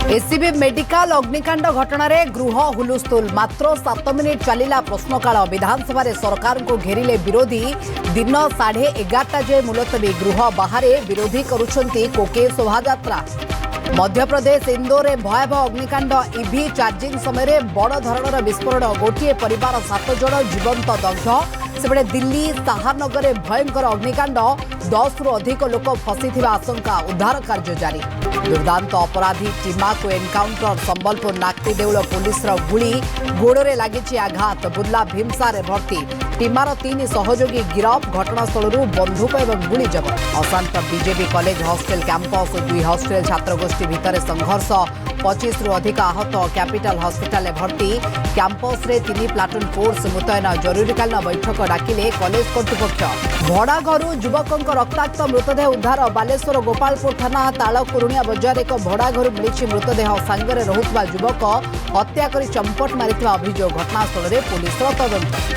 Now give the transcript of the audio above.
ACB medical अग्निकांड घटना गृह हुलुस्थुल मात्र 7 मिनिट चलिला प्रश्नकाल विधानसभा सरकार को घेरिले विरोधी दिन 11:30 जाए मुलतवी गृह बाहर विरोधी करुछंती कोके शोभायात्रा। मध्यप्रदेश इंदौर में भयावह अग्निकांड ईवी चार्जिंग समय बड़ धरणर विस्फोरण गोटे परिवार 7 जन जीवंत दग्ध। सेबड़े दिल्ली शाहनगर में भयंकर अग्निकांड 10 रु अधिक लोक फसी आशंका उद्धार कार्य जारी। दुर्दांत अपराधी टीमा को एनकाउंटर संबलपुर नाक्ति देउल पुलिस गुली गोड़े लगी आघात बुर्ला भीमसार भर्ती। टीमार 3 सहयोगी गिरफ घटनास्थल बंधुक और गुली जबत। अशांत BJP college hostel campus 2 hostel छात्रगोष्ठी भितर संघर्ष 25 रु अधिक आहत कैपिटल हॉस्पिटल भर्ती। कैंपस रे 3 प्लाटून फोर्स मुतयन जरूरीकालीन बैठक डाकिले कॉलेज कर्तृपक्ष। भड़ा घर युवकों रक्ताक्त मृतदेह उद्धार। बालेश्वर गोपालपुर थाना तालकुरुणिया बजार एक भड़ा घर मिली मृतदेह सांगरे रहुवा युवक हत्या कर चंपट मारिथिबा अभियोग। घटनास्थल में पुलिस तदंत।